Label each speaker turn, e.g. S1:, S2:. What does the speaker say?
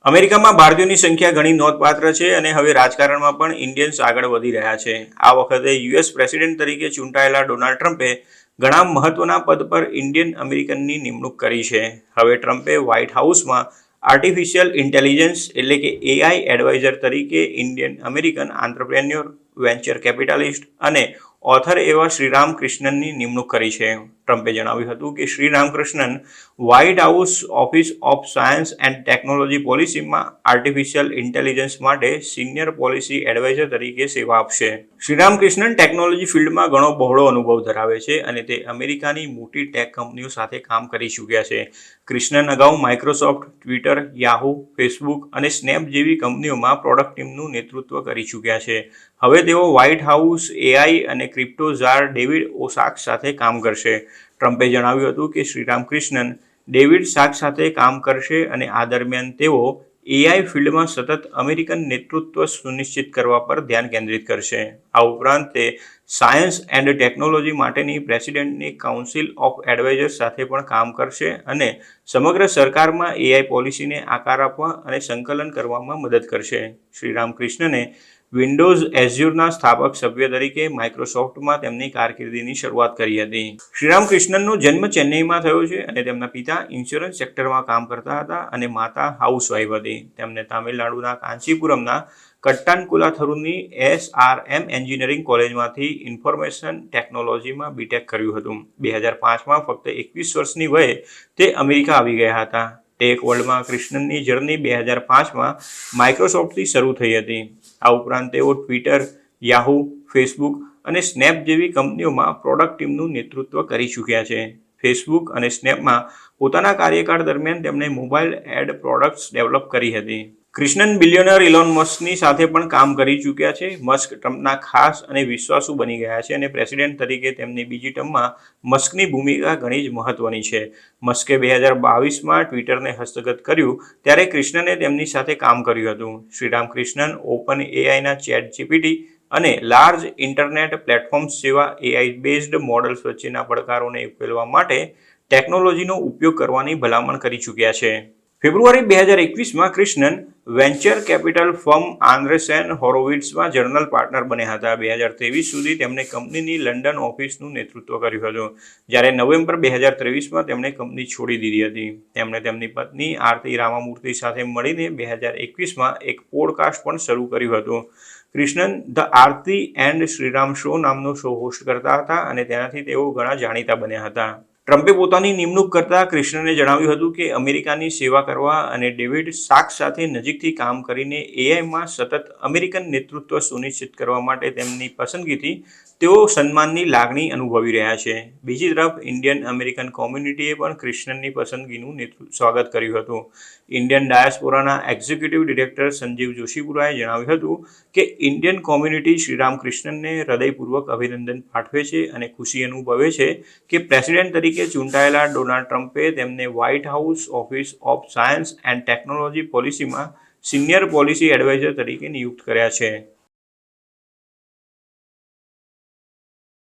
S1: અમેરિકામાં ભારતીયોની સંખ્યા ઘણી નોંધપાત્ર છે અને હવે રાજકારણમાં પણ ઇન્ડિયન્સ આગળ વધી રહ્યા છે. આ વખતે યુએસ પ્રેસિડેન્ટ તરીકે ચૂંટાયેલા ડોનાલ્ડ ટ્રમ્પે ઘણા મહત્વના પદ પર ઇન્ડિયન અમેરિકનની નિમણૂક કરી છે. હવે ટ્રમ્પે વ્હાઇટ હાઉસમાં આર્ટિફિશિયલ ઇન્ટેલિજન્સ એટલે કે એઆઈ એડવાઇઝર તરીકે ઇન્ડિયન અમેરિકન આંત્રપ્રેન્યોર, વેન્ચર કેપિટાલિસ્ટ અને ઓથર એવા શ્રીરામ કૃષ્ણનની નિમણૂક કરી છે. ટ્રમ્પે જણાવ્યું હતું કે Sriram Krishnan White House Office of Science and Technology પોલિસીમાં આર્ટિફિશિયલ ઇન્ટેલિજન્સ માટે સિનિયર પોલિસી એડવાઇઝર તરીકે સેવા આપશે. શ્રીરામ કૃષ્ણન ટેકનોલોજી ફિલ્ડમાં ઘણો બહોળો અનુભવ ધરાવે છે અને તે અમેરિકાની મોટી ટેક કંપનીઓ સાથે કામ કરી ચૂક્યા છે. કૃષ્ણન અગાઉ માઇક્રોસોફ્ટ, ટ્વિટર, યાહૂ, ફેસબુક અને સ્નેપ જેવી કંપનીઓમાં પ્રોડક્ટ ટીમનું નેતૃત્વ કરી ચૂક્યા છે. હવે તેઓ વ્હાઇટ હાઉસ એઆઈ અને ક્રિપ્ટો ઝાર ડેવિડ ઓસાક સાથે કામ કરશે. ટ્રમ્પે જણાવ્યું હતું કે શ્રીરામ કૃષ્ણન ડેવિડ સાક સાથે કામ કરશે અને આ દરમિયાન તેઓ એઆઈ ફિલ્ડમાં સતત અમેરિકન નેતૃત્વ સુનિશ્ચિત કરવા પર ધ્યાન કેન્દ્રિત કરશે. આ ઉપરાંત તે સાયન્સ એન્ડ ટેકનોલોજી માટેની પ્રેસિડેન્ટની કાઉન્સિલ ઓફ એડવાઇઝર્સ સાથે પણ કામ કરશે અને સમગ્ર સરકારમાં એઆઈ પોલિસીને આકાર આપવા અને સંકલન કરવામાં મદદ કરશે. શ્રીરામ કૃષ્ણને વિન્ડોઝ એઝ્યુરના સ્થાપક સભ્ય તરીકે માઇક્રોસોફ્ટમાં તેમની કારકિર્દીની શરૂઆત કરી હતી. શ્રીરામ કૃષ્ણનનો જન્મ ચેન્નઈમાં થયો છે અને તેમના પિતા ઇન્સ્યોરન્સ સેક્ટરમાં કામ કરતા હતા અને માતા હાઉસવાઇફ હતી. તેમને તામિલનાડુના કાંચીપુરમના કટ્ટાનકુલાથરુની એસઆરએમ એન્જિનિયરિંગ કોલેજમાંથી ઇન્ફોર્મેશન ટેકનોલોજીમાં બીટેક કર્યું હતું. 2005માં ફક્ત 21 વર્ષની વયે તે અમેરિકા આવી ગયા હતા. ટેક વર્લ્ડમાં કૃષ્ણનની જર્ની 2005માં માઇક્રોસોફ્ટથી શરૂ થઈ હતી. આ ઉપરાંત તેઓ ટ્વિટર, યાહૂ, ફેસબુક અને સ્નેપ જેવી કંપનીઓમાં પ્રોડક્ટ ટીમનું નેતૃત્વ કરી ચૂક્યા છે. ફેસબુક અને સ્નેપમાં પોતાના કાર્યકાળ દરમિયાન તેમણે મોબાઈલ એડ પ્રોડક્ટ્સ ડેવલપ કરી હતી. કૃષ્ણન બિલિયનર ઇલોન મસ્કની સાથે પણ કામ કરી ચૂક્યા છે. મસ્ક ટ્રમ્પના ખાસ અને વિશ્વાસુ બની ગયા છે અને પ્રેસિડેન્ટ તરીકે તેમની બીજી ટર્મમાં મસ્કની ભૂમિકા ઘણી જ મહત્વની છે. મસ્કે 2022માં ટ્વિટરને હસ્તગત કર્યું ત્યારે કૃષ્ણને તેમની સાથે કામ કર્યું હતું. Shriram Krishnan open એઆઈના chat GPT અને લાર્જ ઇન્ટરનેટ પ્લેટફોર્મ્સ જેવા એઆઈ બેઝડ મોડલ્સ વચ્ચેના પડકારોને ઉકેલવા માટે ટેકનોલોજીનો ઉપયોગ કરવાની ભલામણ કરી ચૂક્યા છે. ફેબ્રુઆરી 2021માં Krishnan venture capital firm Andreessen હોરોવિટ્ઝમાં જનરલ પાર્ટનર બન્યા હતા. 2023 સુધી તેમણે કંપનીની લંડન ઓફિસનું નેતૃત્વ કર્યું હતું, જ્યારે નવેમ્બર 2023માં તેમણે કંપની છોડી દીધી હતી. તેમણે તેમની પત્ની આરતી રામામૂર્તિ સાથે મળીને 2021માં એક પોડકાસ્ટ પણ શરૂ કર્યું હતું. Krishnan the Aarti and Sriram show નામનો શો હોસ્ટ કરતા હતા અને તેનાથી તેઓ ઘણા જાણીતા બન્યા હતા. ટ્રમ્પે પોતાની નિમણૂક કરતા કૃષ્ણને જણાવ્યું હતું કે અમેરિકાની સેવા કરવા અને ડેવિડ સાક સાથે નજીકથી કામ કરીને એઆઈમાં સતત અમેરિકન નેતૃત્વ સુનિશ્ચિત કરવા માટે તેમની પસંદગીથી તેઓ સન્માનની લાગણી અનુભવી રહ્યા છે. બીજી તરફ ઇન્ડિયન અમેરિકન કોમ્યુનિટીએ પણ કૃષ્ણનની પસંદગીનું સ્વાગત કર્યું હતું. ઇન્ડિયન ડાયસ્પોરાના એક્ઝિક્યુટિવ ડિરેક્ટર સંજીવ જોશીપુરાએ જણાવ્યું હતું કે ઇન્ડિયન કોમ્યુનિટી શ્રીરામ કૃષ્ણનને હૃદયપૂર્વક અભિનંદન પાઠવે છે અને ખુશી અનુભવે છે કે પ્રેસિડેન્ટ તરીકે ચૂંટાયેલા ડોનાલ્ડ ટ્રમ્પે તેમને White House Office of Science and Technology પોલિસીમાં સિનિયર પોલિસી એડવાઇઝર તરીકે નિયુક્ત કર્યા છે.